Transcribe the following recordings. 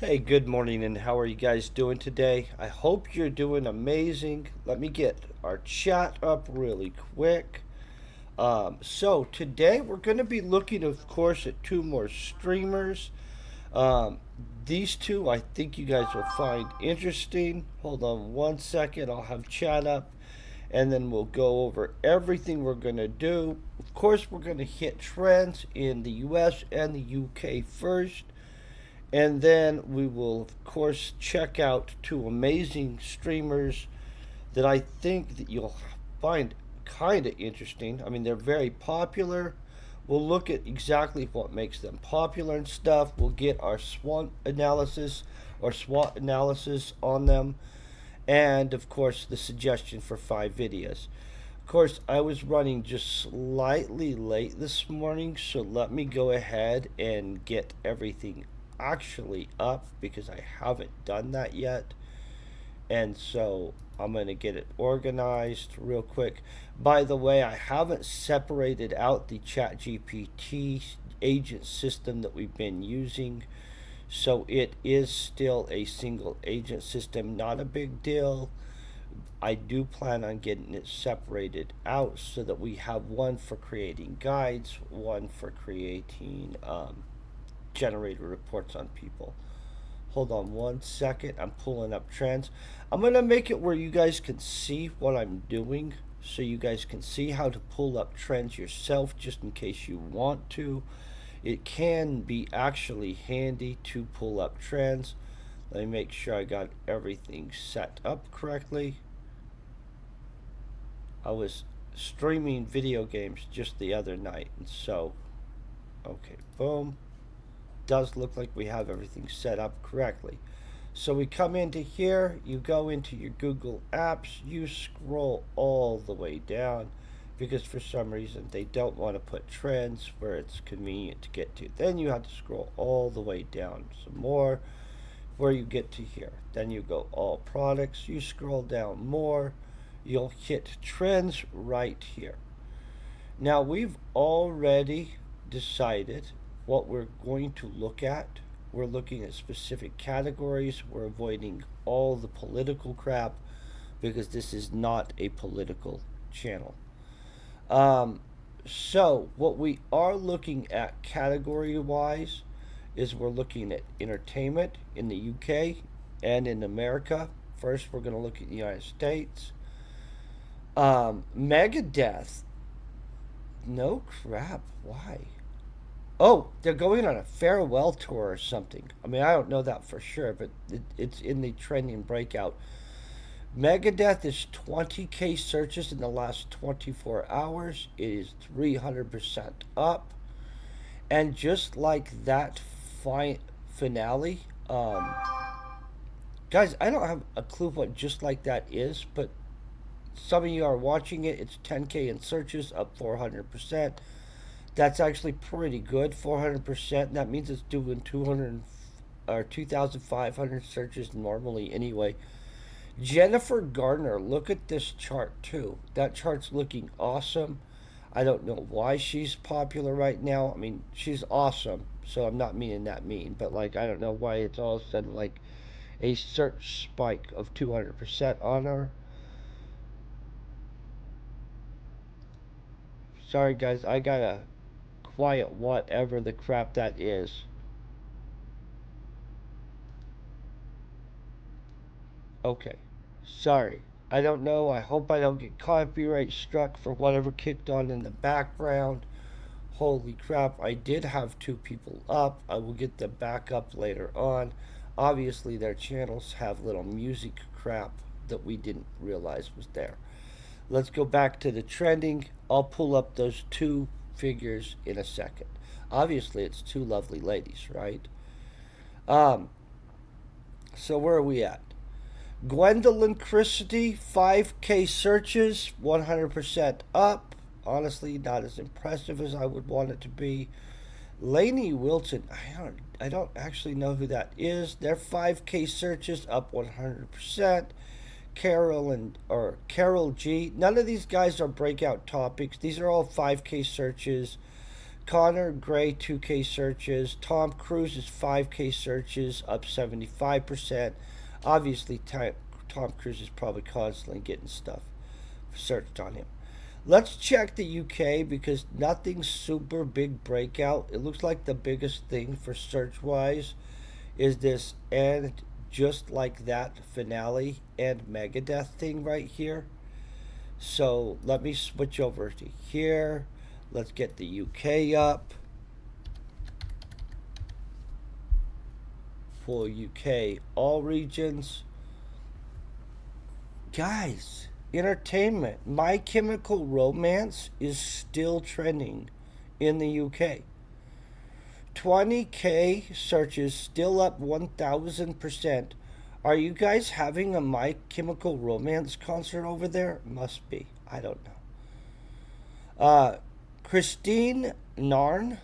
Hey, good morning, and how are you guys doing today? I hope you're doing amazing. Let me get our chat up really quick. So today we're going to be looking, of course, at two more streamers. Um, these two I think you guys will find interesting. Hold on one second, I'll have chat up, and then we'll go over everything we're going to do. Of course, we're going to hit trends in the US and the UK first. And then we will, of course, check out two amazing streamers that I think that you'll find kind of interesting. I mean, they're very popular. We'll look at exactly what makes them popular and stuff. We'll get our SWOT analysis on them. And, of course, the suggestion for 5 videos. Of course, I was running just slightly late this morning, so let me go ahead and get everything actually up because I haven't done that yet. And so I'm going to get it organized real quick. By the way, I haven't separated out the ChatGPT agent system that we've been using. So it is still a single agent system, not a big deal. I do plan on getting it separated out so that we have one for creating guides, one for creating generator reports on people. Hold on one second. I'm pulling up trends. I'm going to make it where you guys can see what I'm doing so you guys can see how to pull up trends yourself just in case you want to. It can be actually handy to pull up trends. Let me make sure I got everything set up correctly. I was streaming video games just the other night, and so, okay, boom. Does look like we have everything set up correctly. So we come into here, you go into your Google Apps, you scroll all the way down because for some reason they don't want to put trends where it's convenient to get to. Then you have to scroll all the way down some more where you get to here. Then you go all products, you scroll down more, you'll hit trends right here. Now we've already decided what we're going to look at. We're looking at specific categories. We're avoiding all the political crap because this is not a political channel. So, what we are looking at category wise is we're looking at entertainment in the UK and in America. First, we're going to look at the United States. Megadeth. No crap. Why? Oh, they're going on a farewell tour or something. I mean, I don't know that for sure, but it's in the trending breakout. Megadeth is 20K searches in the last 24 hours. It is 300% up. And just like that finale, guys, I don't have a clue what just like that is, but some of you are watching it. It's 10K in searches, up 400%. That's actually pretty good, 400%. That means it's doing 200 or 2,500 searches normally anyway. Jennifer Gardner, look at this chart too. That chart's looking awesome. I don't know why she's popular right now. I mean, she's awesome, so I'm not meaning that mean, but like I don't know why it's all of a sudden like a search spike of 200% on her. Sorry guys, I gotta quiet whatever the crap that is. Okay. Sorry. I don't know. I hope I don't get copyright struck for whatever kicked on in the background. Holy crap. I did have two people up. I will get them back up later on. Obviously, their channels have little music crap that we didn't realize was there. Let's go back to the trending. I'll pull up those two figures in a second. Obviously, it's two lovely ladies, right? Um, so where are we at? Gwendolyn Christie, 5K searches, 100% up. Honestly, not as impressive as I would want it to be. Lainey Wilson, I don't actually know who that is. Their 5K searches up 100%. Carol G. None of these guys are breakout topics. These are all 5K searches. Conor Gray 2K searches. Tom Cruise's 5K searches up 75%. Obviously, Tom Cruise is probably constantly getting stuff searched on him. Let's check the UK because nothing's super big breakout. It looks like the biggest thing for search wise is this and just like that finale and Megadeth thing right here. So let me switch over to here. Let's get the UK up. For UK, all regions. Guys, entertainment. My Chemical Romance is still trending in the UK. 20K searches still up 1,000%. Are you guys having a My Chemical Romance concert over there? Must be. I don't know. Christine Nairn.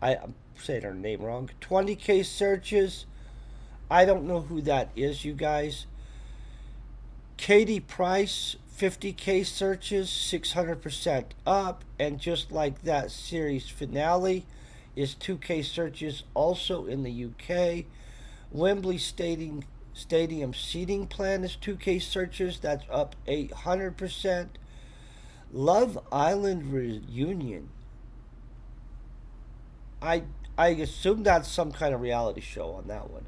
I'm saying her name wrong. 20K searches. I don't know who that is, you guys. Katie Price, 50K searches, 600% up. And just like that, series finale is 2K searches also in the UK. Wembley Stadium seating plan is 2K searches. That's up 800%. Love Island reunion. I assume that's some kind of reality show on that one.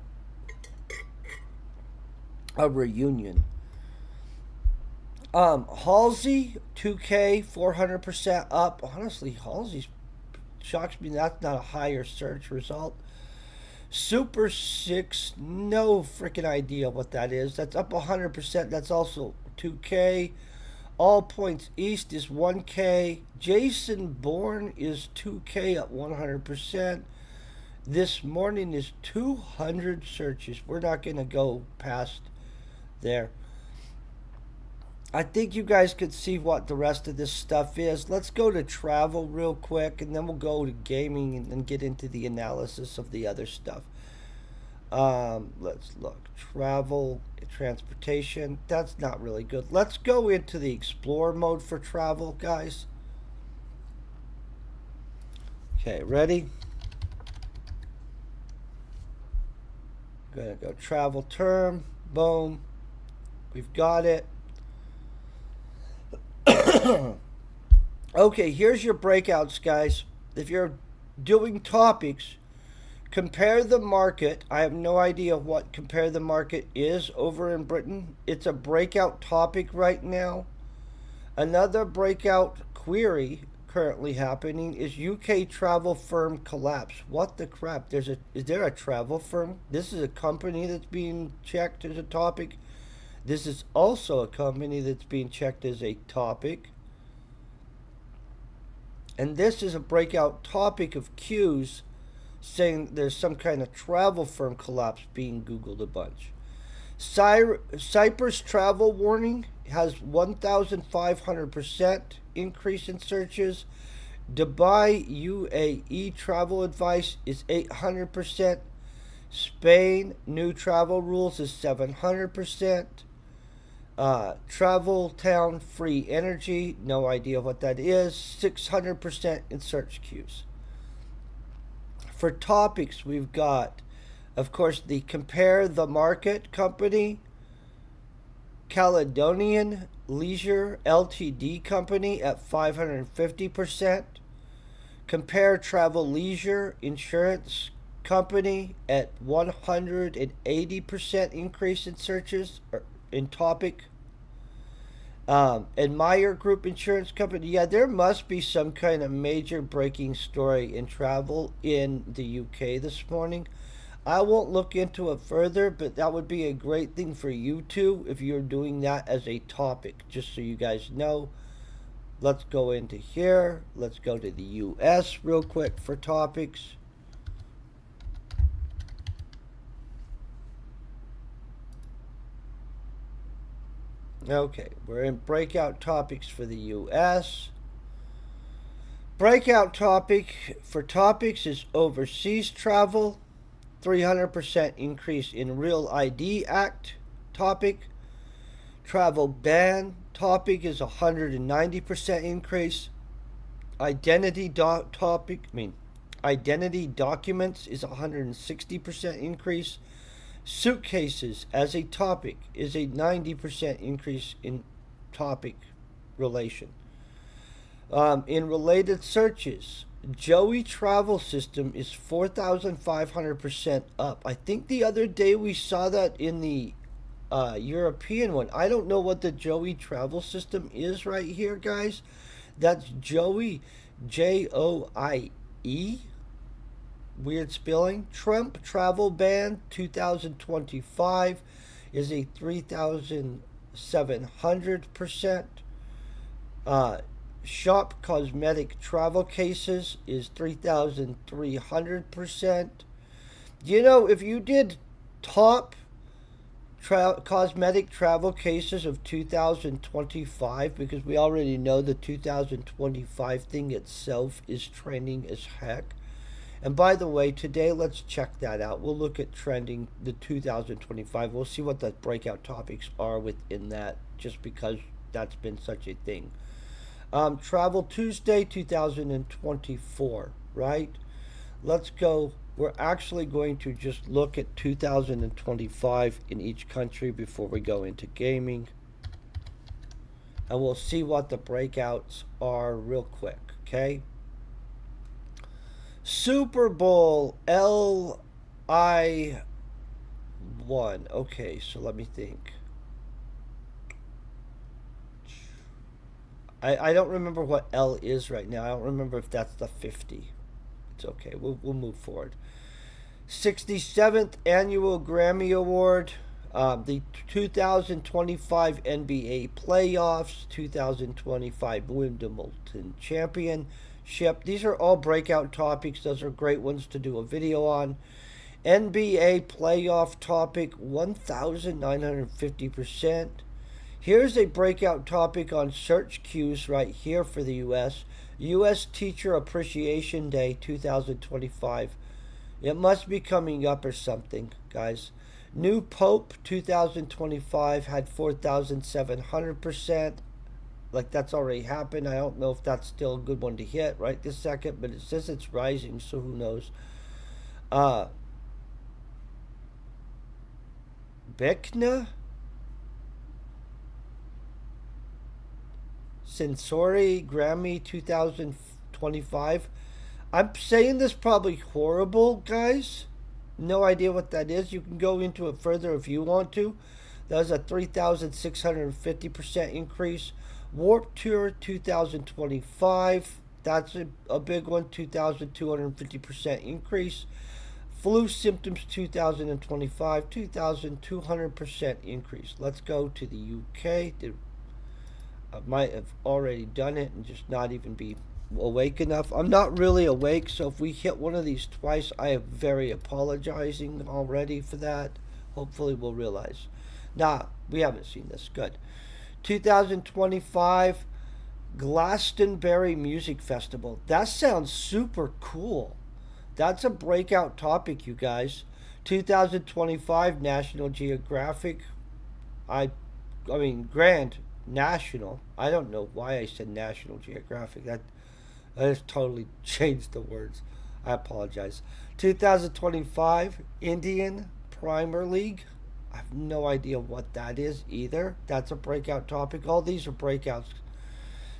A reunion. Halsey 2K 400% up. Honestly, Halsey shocks me. That's not a higher search result. Super 6, no freaking idea what that is. That's up 100%. That's also 2K. All Points East is 1K. Jason Bourne is 2K at 100%. This morning is 200 searches. We're not going to go past there. I think you guys could see what the rest of this stuff is. Let's go to travel real quick, and then we'll go to gaming and then get into the analysis of the other stuff. Let's look. Travel, transportation. That's not really good. Let's go into the explore mode for travel, guys. Okay, ready? Gonna go travel term. Boom. We've got it. Okay, here's your breakouts, guys. If you're doing topics, compare the market. I have no idea what compare the market is over in Britain. It's a breakout topic right now. Another breakout query currently happening is UK travel firm collapse. What the crap? Is there a travel firm? This is a company that's being checked as a topic. This is also a company that's being checked as a topic. And this is a breakout topic of Q's saying there's some kind of travel firm collapse being Googled a bunch. Cyprus travel warning has 1,500% increase in searches. Dubai UAE travel advice is 800%. Spain new travel rules is 700%. Travel town free energy, no idea what that is, 600% in search queues. For topics, we've got, of course, the compare the market company, Caledonian Leisure Ltd company at 550%, compare travel leisure insurance company at 180% increase in searches or in topic. Admire Group Insurance Company. Yeah, there must be some kind of major breaking story in travel in the UK this morning. I won't look into it further, but that would be a great thing for you two if you're doing that as a topic, just so you guys know. Let's go into here. Let's go to the US real quick for topics. Okay, we're in breakout topics for the US. Breakout topic for topics is overseas travel. 300% increase in Real ID Act topic. Travel ban topic is 190% increase. Identity documents is 160% increase. Suitcases as a topic is a 90% increase in topic relation. In related searches, Joey travel system is 4,500% up. I think the other day we saw that in the European one. I don't know what the Joey travel system is right here, guys. That's Joey, Joie. Weird spelling. Trump travel ban 2025 is a 3,700%. Shop cosmetic travel cases is 3,300%. You know, if you did top cosmetic travel cases of 2025, because we already know the 2025 thing itself is trending as heck. And by the way, today let's check that out. We'll look at trending the 2025. We'll see what the breakout topics are within that, just because that's been such a thing. Travel Tuesday 2024, right? Let's go. We're actually going to just look at 2025 in each country before we go into gaming. And we'll see what the breakouts are real quick, okay? Super Bowl LI1. Okay, so let me think. I don't remember what L is right now. I don't remember if that's the 50. It's okay. We'll move forward. 67th Annual Grammy Award. The 2025 NBA Playoffs. 2025 Wimbledon Championship. These are all breakout topics. Those are great ones to do a video on. NBA playoff topic 1,950%. Here's a breakout topic on search queues right here for the U.S. U.S. Teacher Appreciation Day 2025. It must be coming up or something, guys. New Pope 2025 had 4,700%. Like, that's already happened. I don't know if that's still a good one to hit right this second, but it says it's rising, so who knows. Bekna Sensori Grammy 2025. I'm saying this probably horrible, guys. No idea what that is. You can go into it further if you want to. That was a 3,650% increase. Warp Tour 2025. That's a big one. 2,250% increase. Flu Symptoms 2025. 2,200% increase. Let's go to the UK. I might have already done it and just not even be awake enough. I'm not really awake, so if we hit one of these twice, I am very apologizing already for that. Hopefully we'll realize. Nah, we haven't seen this. Good. 2025 Glastonbury Music Festival. That sounds super cool. That's a breakout topic, you guys. 2025 National Geographic. I mean, Grand National. I don't know why I said National Geographic. That just totally changed the words. I apologize. 2025 Indian Premier League. I have no idea what that is either. That's a breakout topic. All these are breakouts.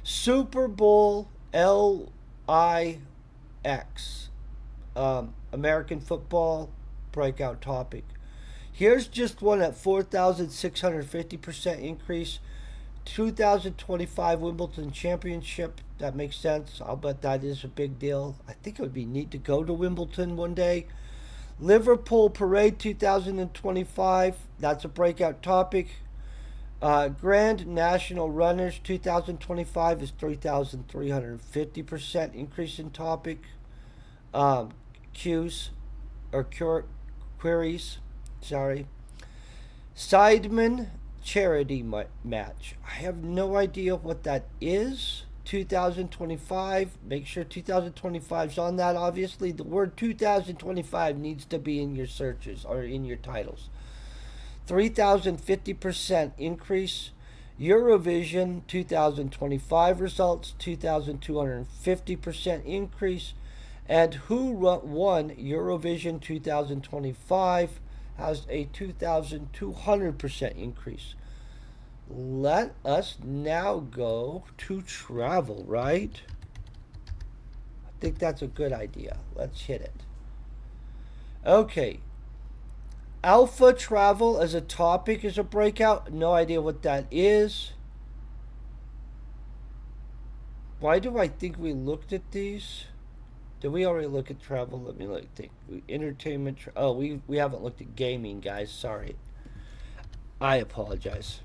Super Bowl LIX. American football breakout topic. Here's just one at 4,650% increase. 2025 Wimbledon Championship. That makes sense. I'll bet that is a big deal. I think it would be neat to go to Wimbledon one day. Liverpool Parade 2025. That's a breakout topic. Grand National Runners 2025 is 3,350% increase in topic. Queries. Sorry. Sidemen charity match. I have no idea what that is. 2025. Make sure 2025 is on that. Obviously, the word 2025 needs to be in your searches or in your titles. 3,050% increase. Eurovision 2025 results, 2,250% increase. And who won Eurovision 2025 has a 2,200% increase. Let us now go to travel, right? I think that's a good idea. Let's hit it. Okay. Alpha travel as a topic is a breakout. No idea what that is. Why do I think we looked at these? Did we already look at travel? Let me think. Entertainment. We haven't looked at gaming, guys. Sorry. I apologize.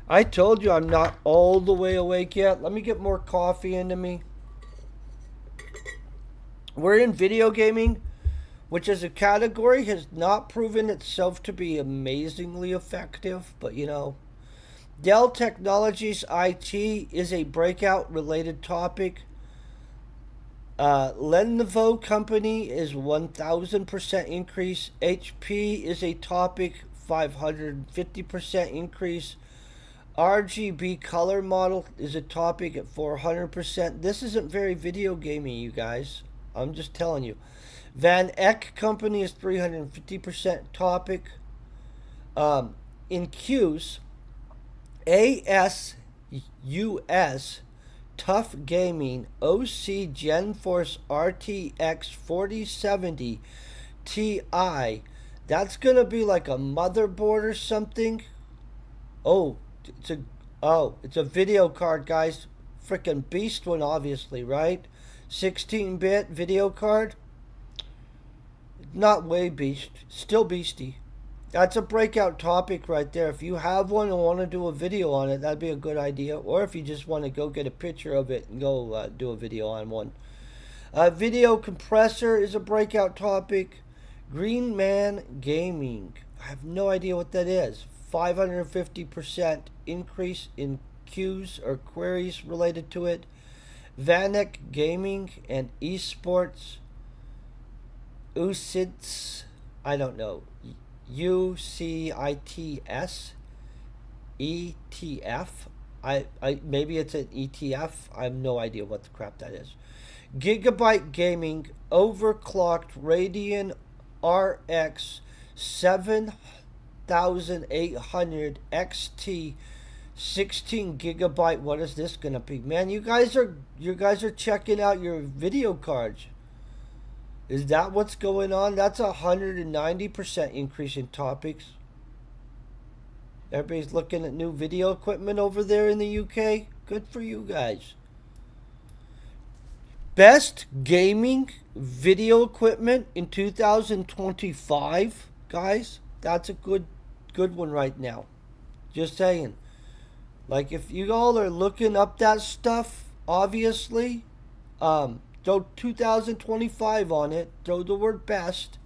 I told you I'm not all the way awake yet. Let me get more coffee into me. We're in video gaming, which as a category has not proven itself to be amazingly effective, but you know. Dell Technologies IT is a breakout related topic. Lenovo Company is 1,000% increase. HP is a topic, 550% increase. RGB color model is a topic at 400%. This isn't very video gaming, you guys. I'm just telling you. Van Eck Company is 350% topic. In Q's, ASUS Tough Gaming OC GenForce RTX 4070 Ti. That's gonna be like a motherboard or something. It's a video card, guys. Freaking beast one, obviously, right? 16-bit video card. Not way beast, still beastie. That's a breakout topic right there. If you have one and want to do a video on it, that'd be a good idea. Or if you just want to go get a picture of it and go do a video on one. Video compressor is a breakout topic. Green Man Gaming. I have no idea what that is. 550% increase in queues or queries related to it. Vanek Gaming and Esports. UCITS. I don't know. UCITS. ETF. Maybe it's an ETF. I have no idea what the crap that is. Gigabyte Gaming overclocked Radeon RX 7800 XT 16 gigabyte. What is this gonna be? Man, you guys are checking out your video cards. Is that what's going on? That's 190% increase in topics. Everybody's looking at new video equipment over there in the UK. Good for you guys. Best gaming video equipment in 2025, guys. That's a good one right now. Just saying. Like, if you all are looking up that stuff, obviously, throw 2025 on it. Throw the word best.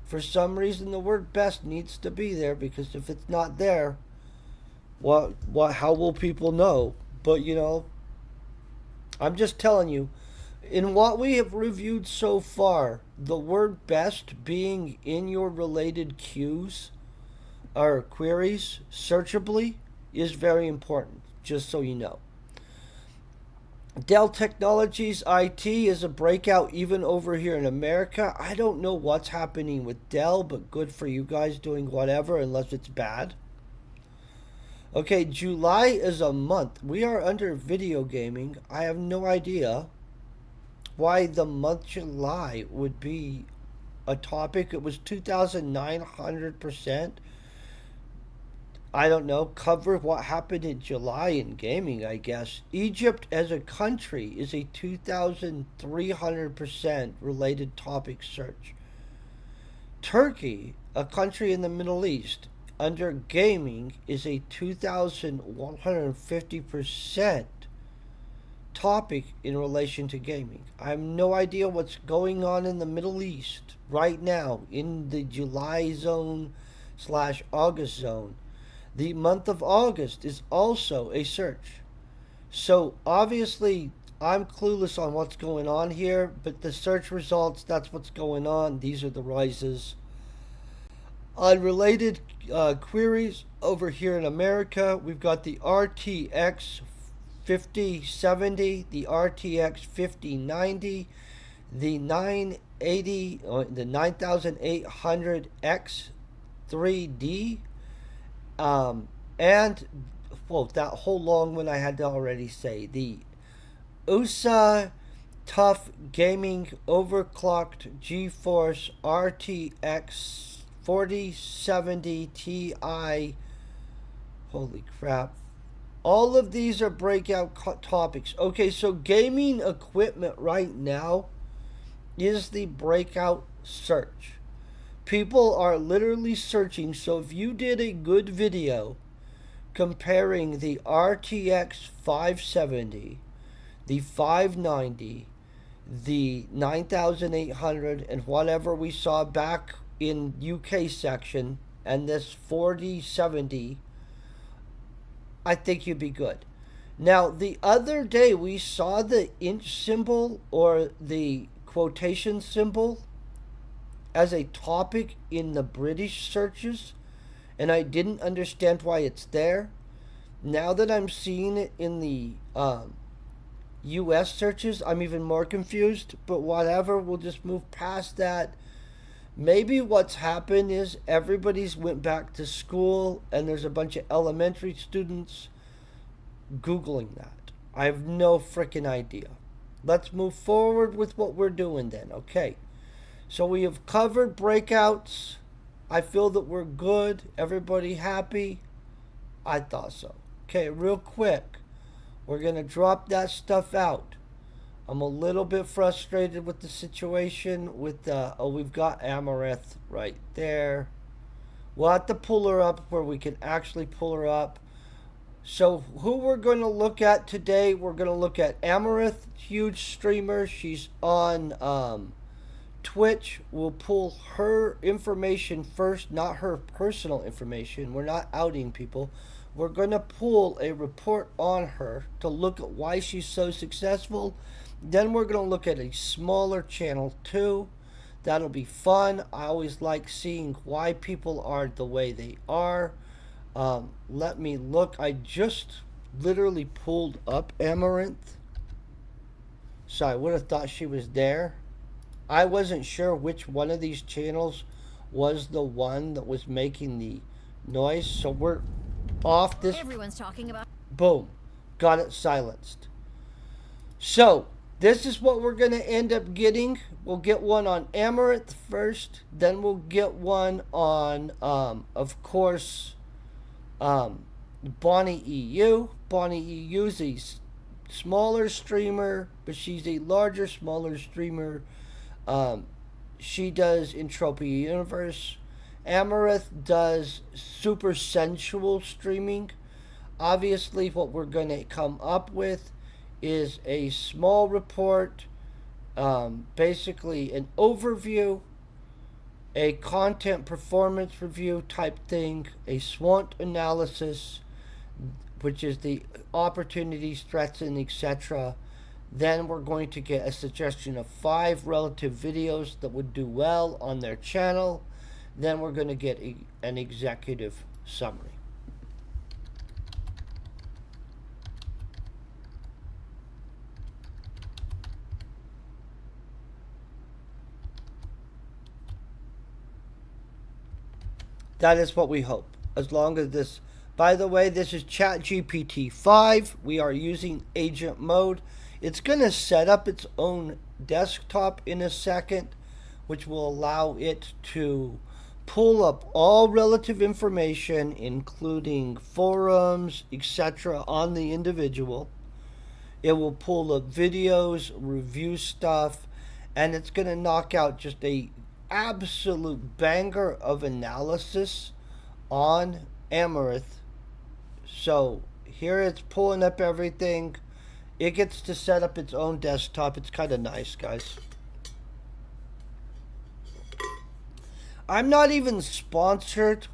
For some reason, the word best needs to be there, because if it's not there, how will people know? But, you know, I'm just telling you, in what we have reviewed so far, the word best being in your related queues or queries searchably is very important, just so you know. Dell Technologies IT is a breakout even over here in America. I don't know what's happening with Dell, but good for you guys doing whatever, unless it's bad. Okay, July is a month. We are under video gaming. I have no idea why the month July would be a topic. It was 2,900%. I don't know, cover what happened in July in gaming, I guess. Egypt as a country is a 2,300% related topic search. Turkey, a country in the Middle East, under gaming is a 2,150% topic in relation to gaming. I have no idea what's going on in the Middle East right now in the July zone / August zone. The month of August is also a search. So obviously I'm clueless on what's going on here, but the search results, that's what's going on. These are the rises. On related queries over here in America, we've got the RTX 5070, the RTX 5090, the 980, the 9800X 3D, and well, that whole long one I had to already say. The USA Tough Gaming Overclocked GeForce RTX 4070 Ti. Holy crap. All of these are breakout topics. Okay, so gaming equipment right now is the breakout search. People are literally searching. So if you did a good video comparing the RTX 570, the 590, the 9800, and whatever we saw back in UK section, and this 4070, I think you'd be good. Now, the other day we saw the inch symbol or the quotation symbol as a topic in the British searches, and I didn't understand why it's there. Now that I'm seeing it in the US searches, I'm even more confused, but whatever, we'll just move past that. Maybe what's happened is everybody's went back to school and there's a bunch of elementary students Googling that. I have no freaking idea. Let's move forward with what we're doing then, okay? So we have covered breakouts. I feel that we're good. Everybody happy? I thought so. Okay, real quick. We're going to drop that stuff out. I'm a little bit frustrated with the situation with we've got Amouranth right there. We'll have to pull her up where we can actually pull her up. So who we're going to look at today, we're going to look at Amouranth, huge streamer. She's on Twitch. We'll pull her information first, not her personal information. We're not outing people. We're going to pull a report on her to look at why she's so successful. Then we're going to look at a smaller channel too. That'll be fun. I always like seeing why people are the way they are. Let me look. I just literally pulled up Amouranth. So I would have thought she was there. I wasn't sure which one of these channels was the one that was making the noise. So we're off this. Everyone's talking about. Boom. Got it silenced. So this is what we're going to end up getting. We'll get one on Amouranth first. Then we'll get one on, of course, BonnieEU. BonnieEU's a smaller streamer, but she's a larger, smaller streamer. She does Entropy Universe. Amouranth does super sensual streaming. Obviously, what we're going to come up with is a small report, basically an overview, a content performance review type thing, a SWOT analysis, which is the opportunities, threats, and etc. Then we're going to get a suggestion of 5 relative videos that would do well on their channel. Then we're going to get an executive summary. That is what we hope. As long as this, by the way, this is ChatGPT 5. We are using agent mode. It's going to set up its own desktop in a second, which will allow it to pull up all relative information, including forums, etc., on the individual. It will pull up videos, review stuff, and it's going to knock out just a absolute banger of analysis on Amouranth. So here it's pulling up everything. It gets to set up its own desktop. It's kind of nice, guys. I'm not even sponsored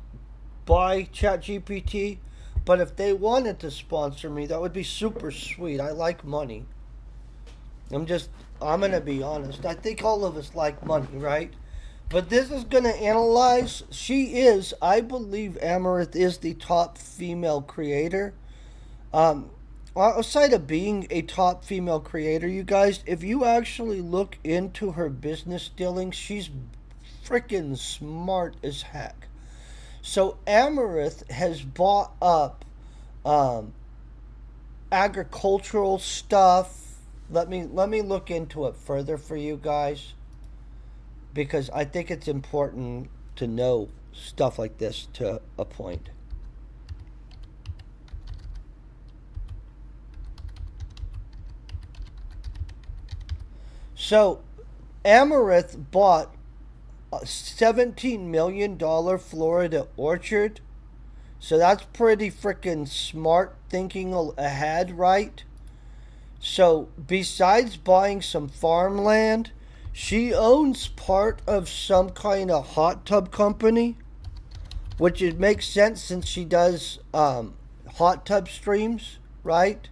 by ChatGPT, but if they wanted to sponsor me, that would be super sweet. I like money. I'm going to be honest. I think all of us like money, right? But this is going to analyze. She is, I believe, Amouranth is the top female creator. Um, Outside of being a top female creator, you guys, if you actually look into her business dealings, she's freaking smart as heck. So Amouranth has bought up um, agricultural stuff. Let me look into it further for you guys because I think it's important to know stuff like this to a point. So Amouranth bought a $17 million Florida orchard. So that's pretty freaking smart thinking ahead, right? So besides buying some farmland, she owns part of some kind of hot tub company, which it makes sense since she does hot tub streams, right?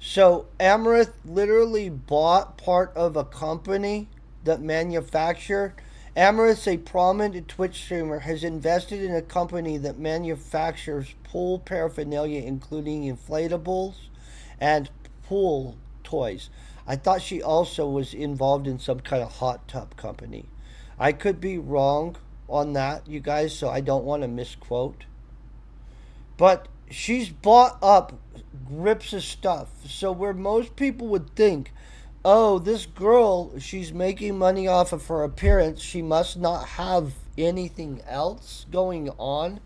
So Amouranth literally bought part of a company that manufactured. Amaranth, a prominent Twitch streamer, has invested in a company that manufactures pool paraphernalia, including inflatables and pool toys. I thought she also was involved in some kind of hot tub company. I could be wrong on that, you guys, so I don't want to misquote. But she's bought up grips of stuff. So where most people would think, oh, this girl, she's making money off of her appearance, she must not have anything else going on.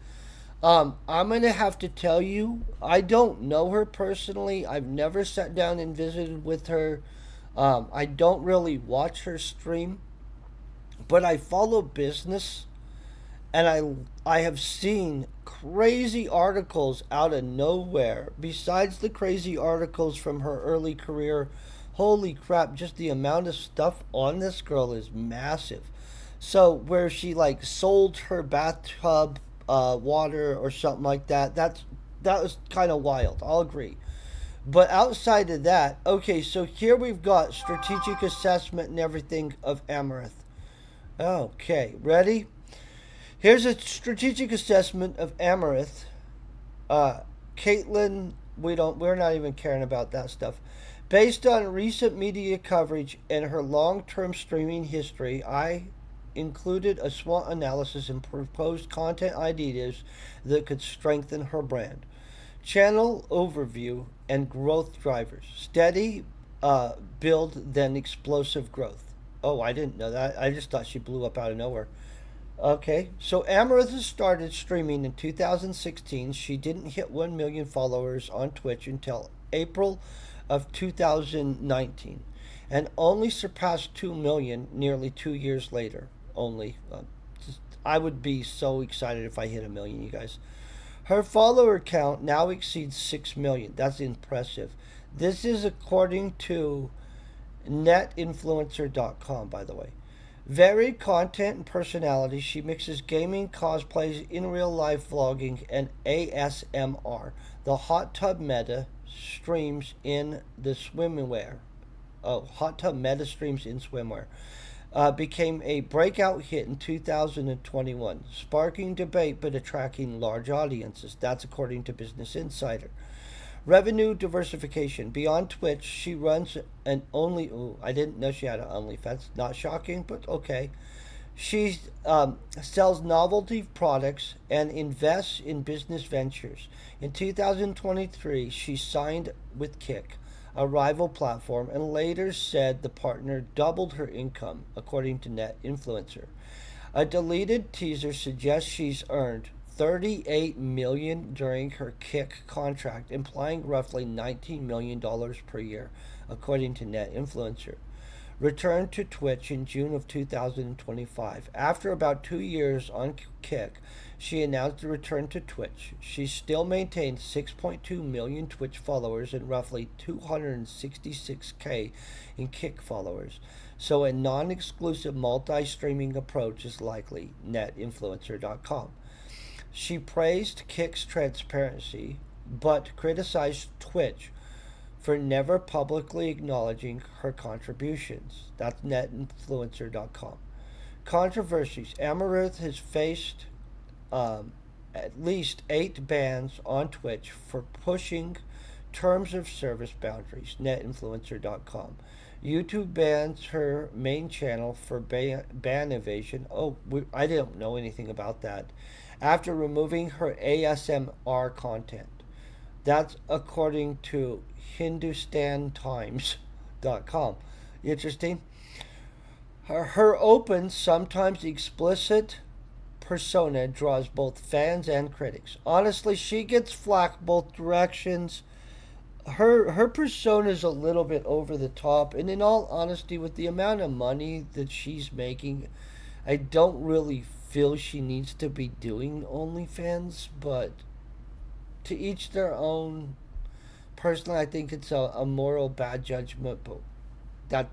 I'm going to have to tell you, I don't know her personally. I've never sat down and visited with her. I don't really watch her stream, but I follow business and I have seen crazy articles out of nowhere. Besides the crazy articles from her early career, holy crap! Just the amount of stuff on this girl is massive. So where she like sold her bathtub water or something like that, that was kind of wild. I'll agree. But outside of that, okay, so here we've got strategic assessment and everything of Amouranth. Okay, ready? Here's a strategic assessment of Amouranth. Caitlin, we're not even caring about that stuff. Based on recent media coverage and her long-term streaming history, I included a SWOT analysis and proposed content ideas that could strengthen her brand. Channel overview and growth drivers. Steady build, then explosive growth. Oh, I didn't know that. I just thought she blew up out of nowhere. Okay, so Amouranth started streaming in 2016. She didn't hit 1 million followers on Twitch until April of 2019 and only surpassed 2 million nearly 2 years later. Only. I would be so excited if I hit a million, you guys. Her follower count now exceeds 6 million. That's impressive. This is according to netinfluencer.com, by the way. Varied content and personality, she mixes gaming, cosplays, in real life vlogging, and ASMR. The hot tub meta streams in the swimwear. Oh, hot tub meta streams in swimwear. Became a breakout hit in 2021, sparking debate but attracting large audiences. That's according to Business Insider. Revenue diversification. Beyond Twitch, she runs an only. Ooh, I didn't know she had an OnlyFans. Not shocking, but okay. She sells novelty products and invests in business ventures. In 2023, she signed with Kick, a rival platform, and later said the partner doubled her income, according to Net Influencer. A deleted teaser suggests she's earned 38 million dollars during her Kick contract, implying roughly $19 million per year, according to Net Influencer. Returned to Twitch in June of 2025. After about 2 years on Kick, she announced a return to Twitch. She still maintains 6.2 million Twitch followers and roughly 266K in Kick followers. So a non-exclusive multi-streaming approach is likely, netinfluencer.com. She praised Kick's transparency, but criticized Twitch for never publicly acknowledging her contributions. That's netinfluencer.com. Controversies. Amouranth has faced at least 8 bans on Twitch for pushing terms of service boundaries. Netinfluencer.com. YouTube bans her main channel for ban evasion. Oh, I didn't know anything about that. After removing her ASMR content. That's according to HindustanTimes.com. Interesting. Her open, sometimes explicit persona draws both fans and critics. Honestly, she gets flack both directions. Her persona is a little bit over the top, and in all honesty, with the amount of money that she's making, I don't really feel she needs to be doing OnlyFans, but to each their own. Personally, I think it's a moral bad judgment, but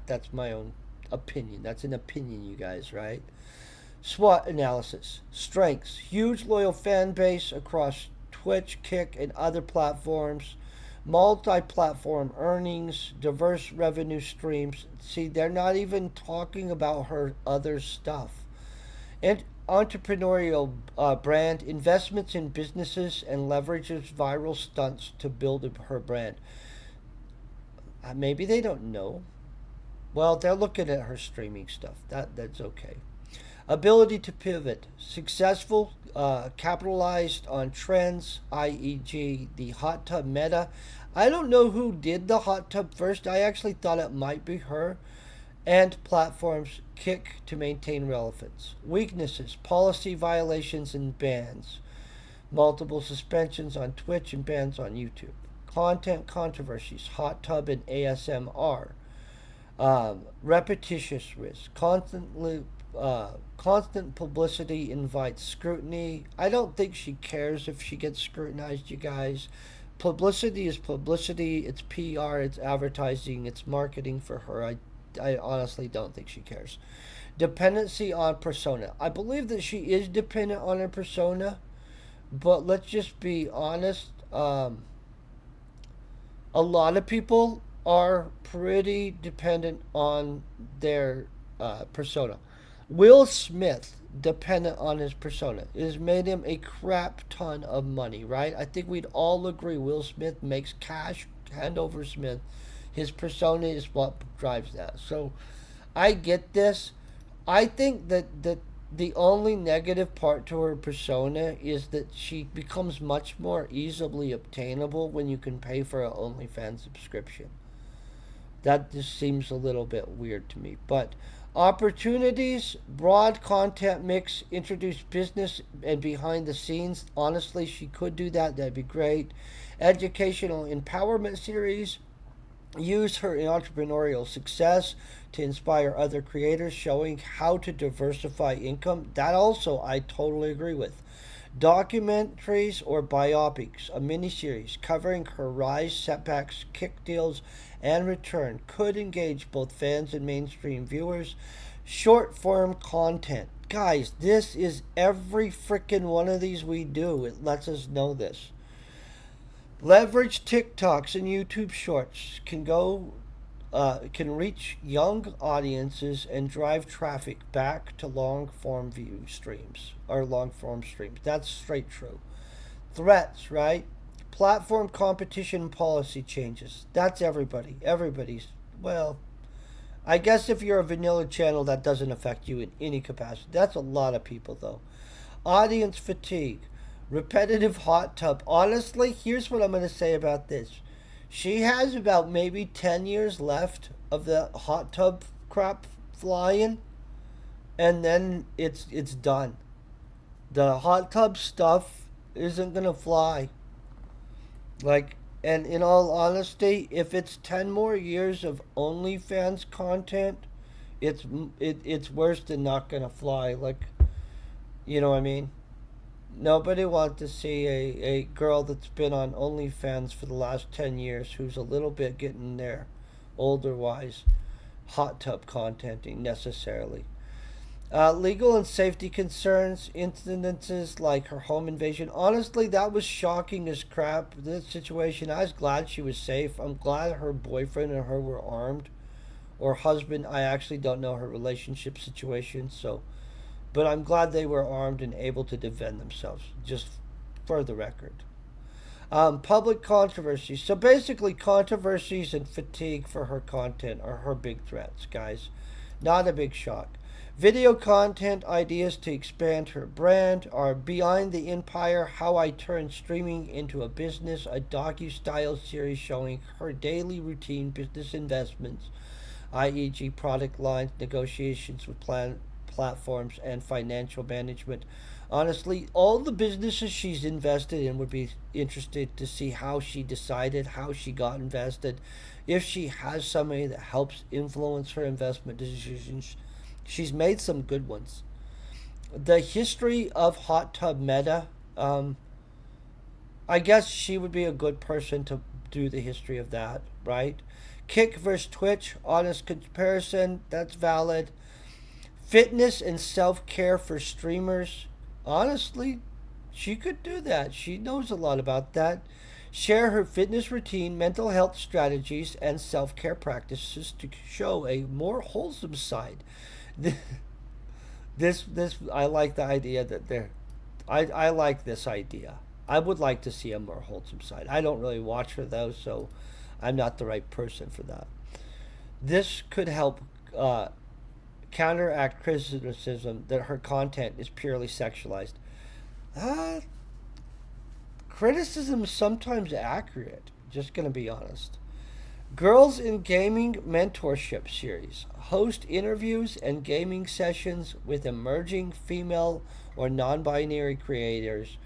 that's my own opinion. That's an opinion, you guys, right? SWOT analysis. Strengths. Huge loyal fan base across Twitch, Kick, and other platforms. Multi-platform earnings. Diverse revenue streams. See, they're not even talking about her other stuff. And entrepreneurial brand. Investments in businesses and leverages viral stunts to build her brand. Maybe they don't know. Well, they're looking at her streaming stuff. That's okay. Ability to pivot. Successful, capitalized on trends, i.e.g. the hot tub meta. I don't know who did the hot tub first. I actually thought it might be her. And platforms Kick to maintain relevance. Weaknesses, policy violations and bans. Multiple suspensions on Twitch and bans on YouTube. Content controversies, hot tub and ASMR. Repetitious risk. Constant publicity invites scrutiny. I don't think she cares if she gets scrutinized, you guys. Publicity is publicity. It's PR. It's advertising. It's marketing for her. I honestly don't think she cares. Dependency on persona. I believe that she is dependent on her persona, but let's just be honest. A lot of people are pretty dependent on their persona. Will Smith, dependent on his persona, it has made him a crap ton of money, right? I think we'd all agree Will Smith makes cash hand over Smith. His persona is what drives that. So I get this. I think that the only negative part to her persona is that she becomes much more easily obtainable when you can pay for an OnlyFans subscription. That just seems a little bit weird to me. But opportunities, broad content mix, introduce business and behind the scenes. Honestly, she could do that. That'd be great. Educational empowerment series. Use her entrepreneurial success to inspire other creators, showing how to diversify income. That also I totally agree with. Documentaries or biopics, a miniseries covering her rise, setbacks, kick deals, and return could engage both fans and mainstream viewers. Short form content. Guys, this is every freaking one of these we do. It lets us know this. Leverage TikToks and YouTube Shorts can reach young audiences and drive traffic back to long form view streams or long form streams. That's straight true. Threats, right? Platform competition policy changes. That's everybody. Everybody's, well, I guess if you're a vanilla channel, that doesn't affect you in any capacity. That's a lot of people, though. Audience fatigue. Repetitive hot tub. Honestly, here's what I'm going to say about this. She has about maybe 10 years left of the hot tub crap flying, and then it's done. The hot tub stuff isn't going to fly. Like, and in all honesty, if it's 10 more years of OnlyFans content, it's worse than not going to fly. Like, you know what I mean? Nobody wants to see a girl that's been on OnlyFans for the last 10 years who's a little bit getting there, older wise, hot tub contenting necessarily. Legal and safety concerns, incidences like her home invasion. Honestly, that was shocking as crap. This situation, I was glad she was safe. I'm glad her boyfriend and her were armed. Or husband, I actually don't know her relationship situation, so but I'm glad they were armed and able to defend themselves, just for the record. Public controversies. So basically, controversies and fatigue for her content are her big threats, guys. Not a big shock. Video content ideas to expand her brand are Behind the Empire: How I Turned Streaming into a Business, a docu-style series showing her daily routine business investments, i.e.g. product lines, negotiations with platforms, and financial management. Honestly, all the businesses she's invested in would be interested to see how she decided, how she got invested, if she has somebody that helps influence her investment decisions. She's made some good ones. The history of hot tub meta, I guess she would be a good person to do the history of that, right? Kick versus Twitch, honest comparison, that's valid. Fitness and self care for streamers, honestly, she could do that. She knows a lot about that. Share her fitness routine, mental health strategies, and self care practices to show a more wholesome side. This I like the idea that they're. I like this idea. I would like to see a more wholesome side. I don't really watch her though, so I'm not the right person for that. This could help counteract criticism that her content is purely sexualized. Uh, Criticism is sometimes accurate. Just gonna be honest. Girls in Gaming Mentorship Series. Host interviews and gaming sessions with emerging female or non binary creators.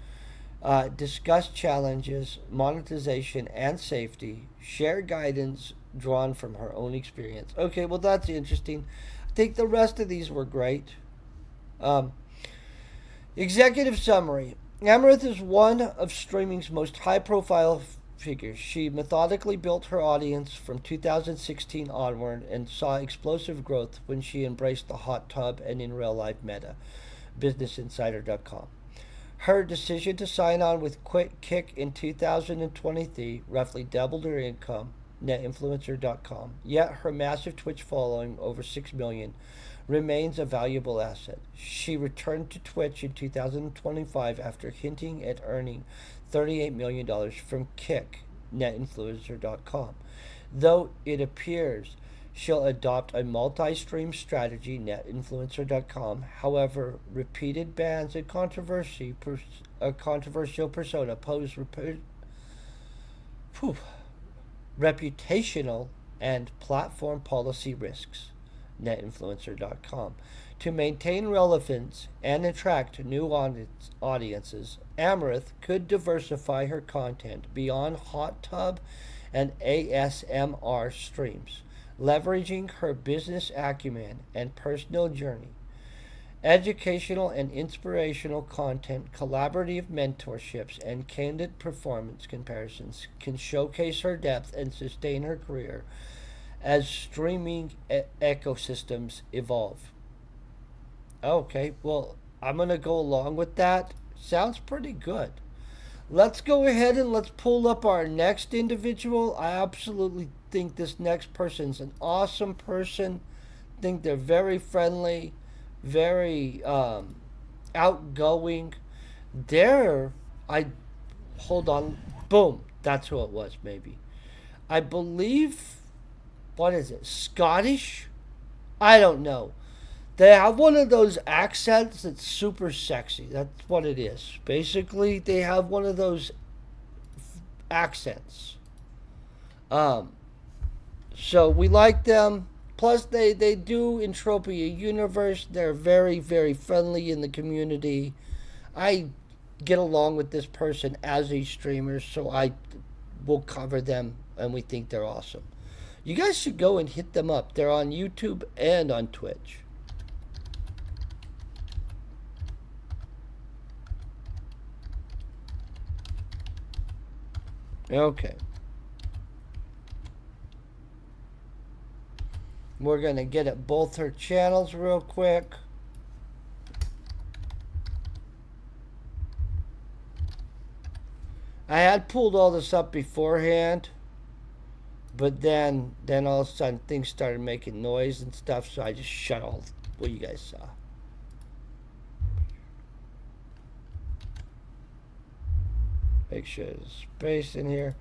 Discuss challenges, monetization, and safety. Share guidance drawn from her own experience. Okay, well, that's interesting. I think the rest of these were great. Um, Executive summary. Amouranth is one of streaming's most high profile figures. She methodically built her audience from 2016 onward and saw explosive growth when she embraced the hot tub and in real life meta. BusinessInsider.com. Her decision to sign on with Kick in 2023 roughly doubled her income. NetInfluencer.com. Yet her massive Twitch following, over 6 million, remains a valuable asset. She returned to Twitch in 2025 after hinting at earning $38 million from Kick, NetInfluencer.com. Though it appears she'll adopt a multi-stream strategy, NetInfluencer.com. However, repeated bans and a controversial persona pose reputational and platform policy risks. NetInfluencer.com. To maintain relevance and attract new audiences, Amouranth could diversify her content beyond hot tub and ASMR streams, leveraging her business acumen and personal journey. Educational and inspirational content, collaborative mentorships, and candid performance comparisons can showcase her depth and sustain her career as streaming ecosystems evolve. Okay, well, I'm going to go along with that. Sounds pretty good. Let's go ahead and let's pull up our next individual. I absolutely think this next person's an awesome person. Think they're very friendly, very outgoing. I hold on, boom, that's who it was. Maybe I believe, what is it, Scottish? I don't know. They have one of those accents that's super sexy. That's what it is. Basically, they have one of those accents. Um, so we like them. Plus, they do Entropia Universe. They're very, very friendly in the community. I get along with this person as a streamer, so I will cover them, and we think they're awesome. You guys should go and hit them up. They're on YouTube and on Twitch. Okay. We're going to get at both her channels real quick. I had pulled all this up beforehand, but then all of a sudden things started making noise and stuff, so I just shut all what you guys saw. Make sure there's space in here.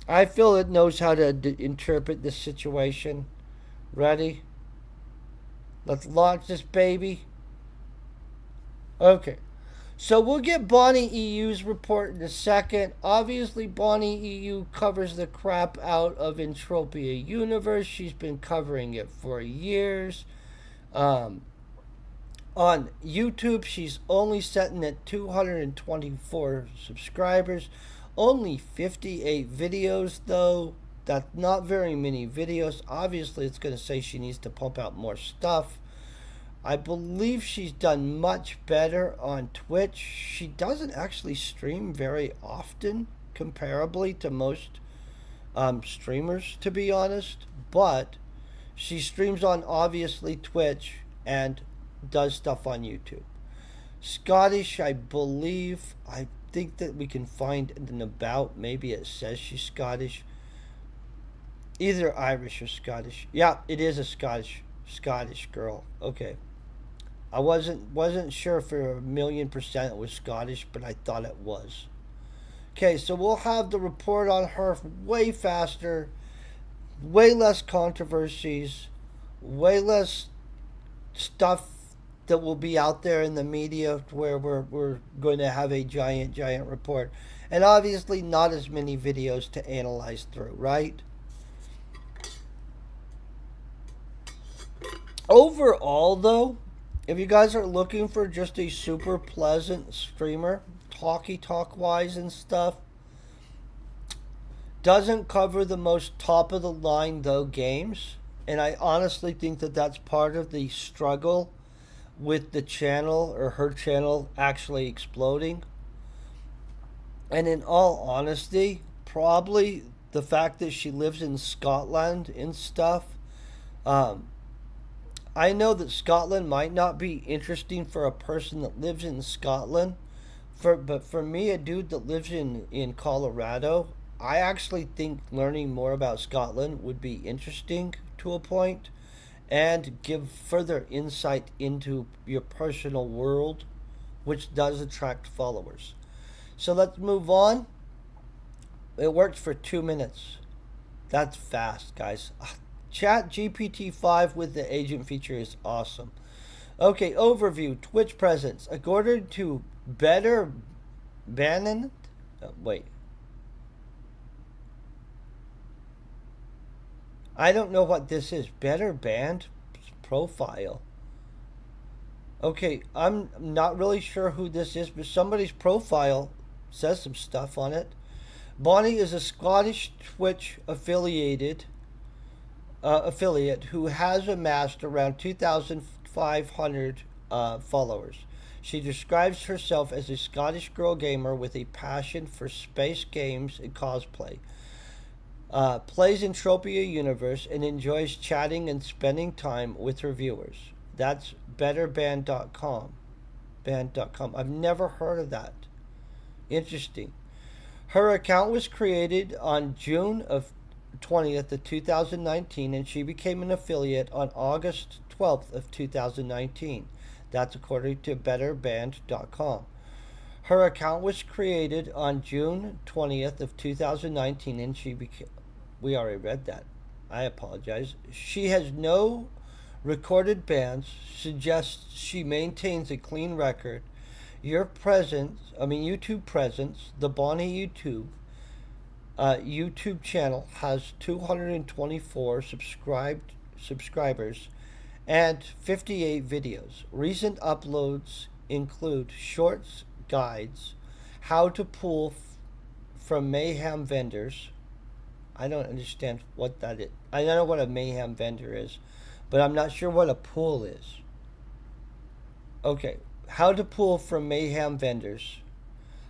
I feel it knows how to interpret this situation. Ready? Let's launch this baby. Okay. So we'll get BonnieEU's report in a second. Obviously, BonnieEU covers the crap out of Entropia Universe. She's been covering it for years. Um, on YouTube, she's only sitting at 224 subscribers. Only 58 videos, though. That's not very many videos. Obviously, it's going to say she needs to pump out more stuff. I believe she's done much better on Twitch. She doesn't actually stream very often, comparably to most streamers, to be honest. But she streams on, obviously, Twitch and does stuff on YouTube. Scottish, I believe. I think that we can find an about. Maybe it says she's Scottish. Either Irish or Scottish. Yeah, it is a Scottish girl. Okay. I wasn't sure for 1,000,000% it was Scottish, but I thought it was. Okay, so we'll have the report on her way faster, way less controversies, way less stuff that will be out there in the media where we're going to have a giant report. And obviously not as many videos to analyze through, right? Overall, though, if you guys are looking for just a super pleasant streamer, talk wise and stuff, doesn't cover the most top of the line though games, and I honestly think that that's part of the struggle with the channel or her channel actually exploding. And in all honesty, probably the fact that she lives in Scotland and stuff. I know that Scotland might not be interesting for a person that lives in Scotland, but for me, a dude that lives in Colorado, I actually think learning more about Scotland would be interesting to a point and give further insight into your personal world, which does attract followers. So let's move on. It worked for 2 minutes. That's fast, guys. ChatGPT 5 with the agent feature is awesome. Okay, overview. Twitch presence. According to Better Bannon. Wait. I don't know what this is. Better Band profile. Okay, I'm not really sure who this is, but somebody's profile says some stuff on it. Bonnie is a Scottish Twitch affiliate who has amassed around 2,500 followers. She describes herself as a Scottish girl gamer with a passion for space games and cosplay. Plays Entropia Universe and enjoys chatting and spending time with her viewers. That's betterband.com. Band.com. I've never heard of that. Interesting. Her account was created on June of 20th of 2019, and she became an affiliate on August 12th of 2019. That's according to betterband.com. Her account was created on June 20th of 2019, and she became... We already read that. I apologize. She has no recorded bans, suggests she maintains a clean record. YouTube presence, the Bonnie YouTube channel has 224 subscribers and 58 videos. Recent uploads include shorts, guides, how to pull from mayhem vendors. I don't understand what that is. I don't know what a mayhem vendor is, but I'm not sure what a pull is. Okay, how to pull from mayhem vendors,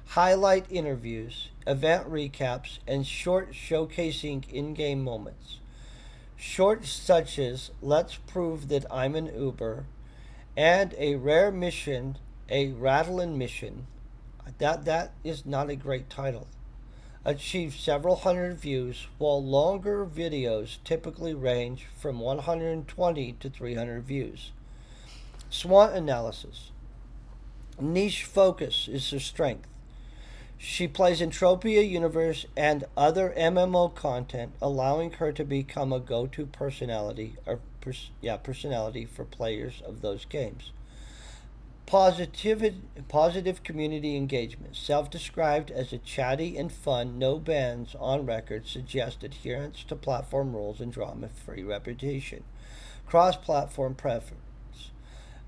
highlight interviews, event recaps, and short showcasing in-game moments. Shorts such as "Let's prove that I'm an Uber" and a rare mission, a Rattlin' mission. That is not a great title. Achieved several hundred views, while longer videos typically range from 120 to 300 views. SWOT analysis. Niche focus is her strength. She plays Entropia Universe and other MMO content, allowing her to become a go-to personality personality for players of those games. Positive community engagement. Self-described as a chatty and fun, no bans on record, suggests adherence to platform rules and drama-free reputation. Cross-platform preference.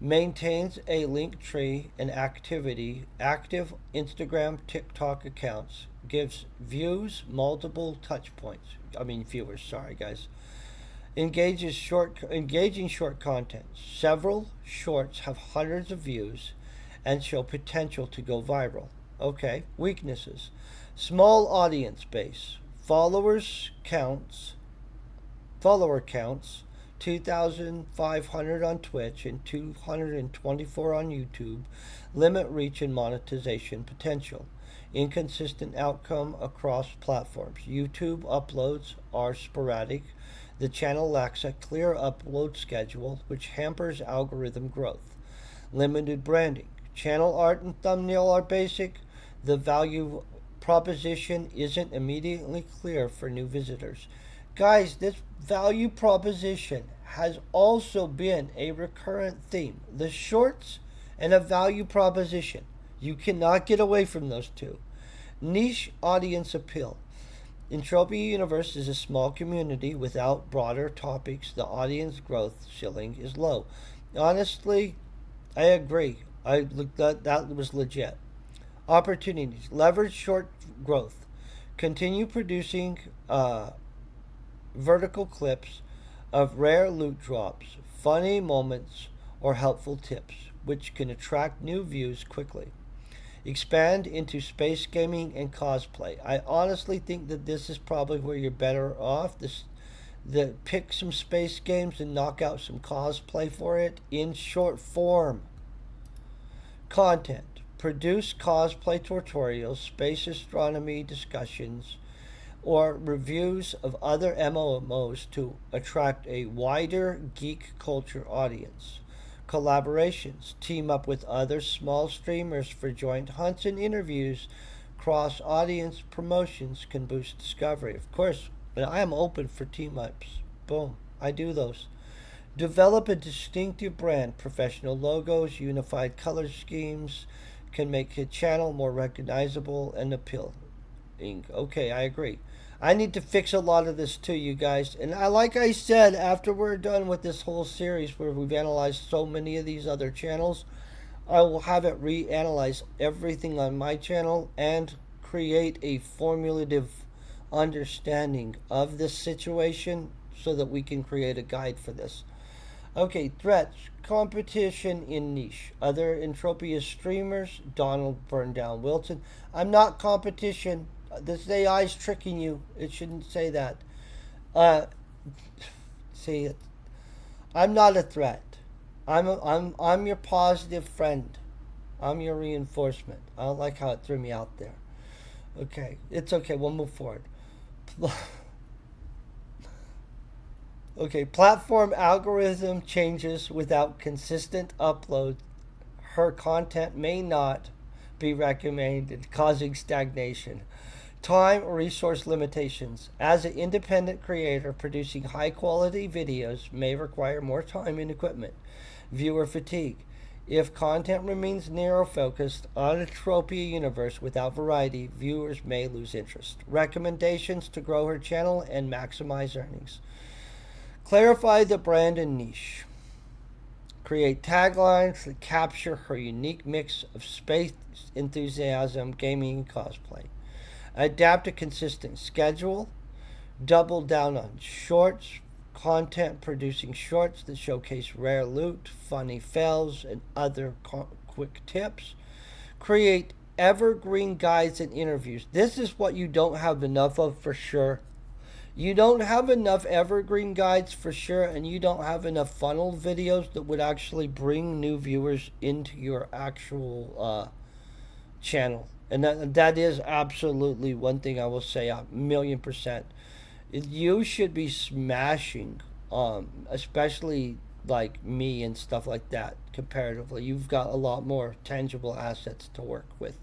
Maintains a link tree and active Instagram, TikTok accounts. Gives views multiple touch points. Viewers. Sorry, guys. Engaging short content. Several shorts have hundreds of views and show potential to go viral. Okay, weaknesses. Small audience base. Follower counts 2,500 on Twitch and 224 on YouTube. Limit reach and monetization potential. Inconsistent outcome across platforms. YouTube uploads are sporadic. The channel lacks a clear upload schedule, which hampers algorithm growth. Limited branding. Channel art and thumbnail are basic. The value proposition isn't immediately clear for new visitors. Guys, this value proposition has also been a recurrent theme. The shorts and a value proposition. You cannot get away from those two. Niche audience appeal. Entropia Universe is a small community without broader topics. The audience growth ceiling is low. Honestly, I agree. That was legit. Opportunities. Leverage short growth. Continue producing vertical clips of rare loot drops, funny moments, or helpful tips, which can attract new views quickly. Expand into space gaming and cosplay. I honestly think that this is probably where you're better off. Pick some space games and knock out some cosplay for it in short form. Content. Produce cosplay tutorials, space astronomy discussions, or reviews of other MMOs to attract a wider geek culture audience. Collaborations. Team up with other small streamers for joint hunts and interviews. Cross audience promotions can boost discovery. Of course, I am open for team ups. Boom. I do those. Develop a distinctive brand. Professional logos, unified color schemes can make a channel more recognizable and appealing. Okay, I agree. I need to fix a lot of this too, you guys. And like I said, after we're done with this whole series where we've analyzed so many of these other channels, I will have it reanalyze everything on my channel and create a formulative understanding of this situation so that we can create a guide for this. Okay, threats. Competition in niche. Other Entropia streamers. Donald Burndown Wilson. I'm not competition. This AI is tricking you. It shouldn't say that. See, I'm not a threat. I'm your positive friend. I'm your reinforcement. I don't like how it threw me out there. Okay, it's okay. We'll move forward. Okay, platform algorithm changes without consistent upload. Her content may not be recommended, causing stagnation. Time or resource limitations. As an independent creator, producing high quality videos may require more time and equipment. Viewer fatigue. If content remains narrow focused on a Entropia universe without variety, viewers may lose interest. Recommendations to grow her channel and maximize earnings. Clarify the brand and niche. Create taglines that capture her unique mix of space enthusiasm, gaming, and cosplay. Adapt a consistent schedule. Double down on shorts content, producing shorts that showcase rare loot, funny fails, and other quick tips. Create evergreen guides and interviews. This is what you don't have enough of for sure. You don't have enough evergreen guides for sure, and you don't have enough funnel videos that would actually bring new viewers into your actual channel. And that is absolutely one thing I will say 1,000,000%. You should be smashing, especially like me and stuff like that comparatively. You've got a lot more tangible assets to work with.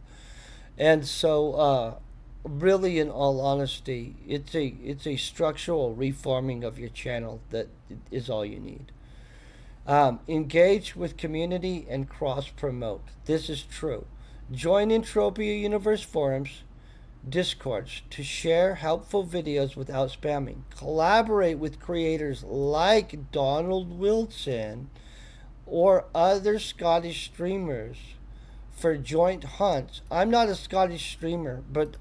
And so, really, in all honesty, it's a structural reforming of your channel that is all you need. Engage with community and cross promote. This is true. Join Entropia Universe forums, discords to share helpful videos without spamming. Collaborate with creators like Donald Wilson or other Scottish streamers for joint hunts. I'm not a Scottish streamer, but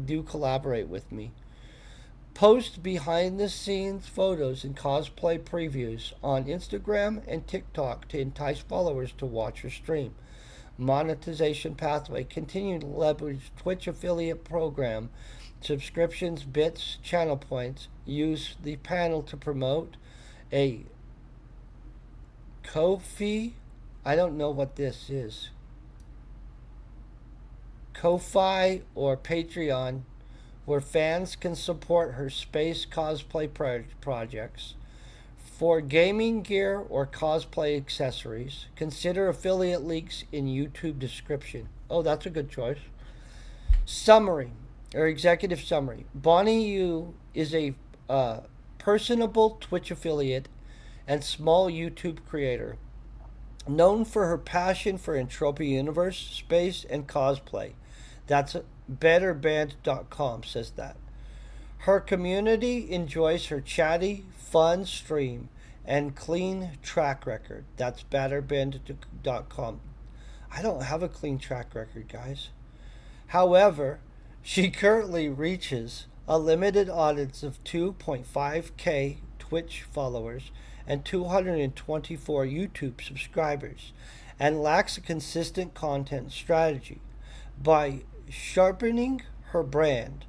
do collaborate with me. Post behind the scenes photos and cosplay previews on Instagram and TikTok to entice followers to watch your stream. Monetization pathway. Continue to leverage Twitch affiliate program, subscriptions, bits, channel points. Use the panel to promote a Ko-fi. I don't know what this is. Ko-fi or Patreon, where fans can support her space cosplay projects. For gaming gear or cosplay accessories, consider affiliate links in YouTube description. Oh, that's a good choice. Summary or executive summary. BonnieEU is a personable Twitch affiliate and small YouTube creator, known for her passion for Entropia Universe, space, and cosplay. That's betterband.com says that. Her community enjoys her chatty, fun stream and clean track record. That's betterband.com. I don't have a clean track record, guys. However, she currently reaches a limited audience of 2.5k Twitch followers and 224 YouTube subscribers, and lacks a consistent content strategy. By sharpening her brand,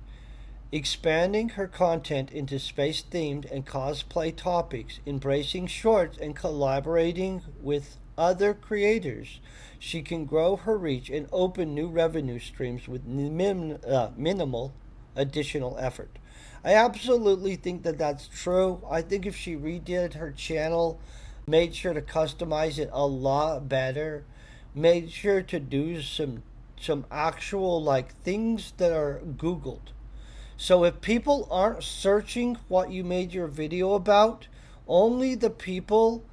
expanding her content into space themed and cosplay topics, embracing shorts, and collaborating with other creators, she can grow her reach and open new revenue streams with minimal additional effort. I absolutely think that that's true. I think if she redid her channel, made sure to customize it a lot better, made sure to do some actual like things that are Googled. So if people aren't searching what you made your video about, only the people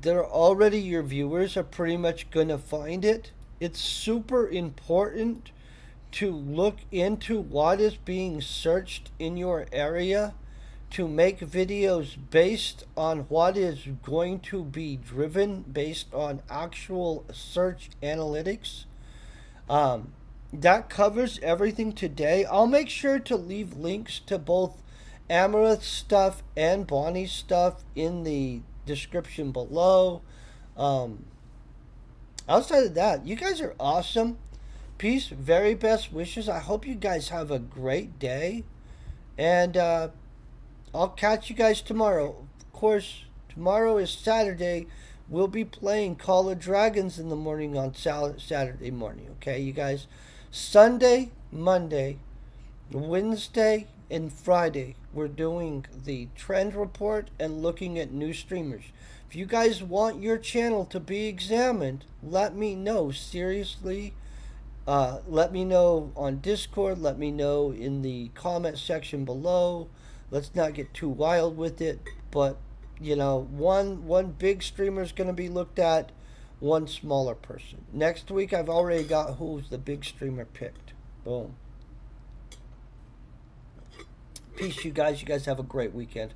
that are already your viewers are pretty much gonna find it. It's super important to look into what is being searched in your area to make videos based on what is going to be driven based on actual search analytics. That covers everything today. I'll make sure to leave links to both Amouranth stuff and Bonnie's stuff in the description below. Outside of that, you guys are awesome. Peace, very best wishes. I hope you guys have a great day. And I'll catch you guys tomorrow. Of course, tomorrow is Saturday. We'll be playing Call of Dragons in the morning on Saturday morning. Okay, you guys? Sunday, Monday, Wednesday, and Friday, we're doing the trend report and looking at new streamers. If you guys want your channel to be examined, let me know. Seriously, let me know on Discord. Let me know in the comment section below. Let's not get too wild with it. But, you know, one big streamer is going to be looked at. One smaller person. Next week, I've already got who's the big streamer picked. Boom. Peace, you guys. You guys have a great weekend.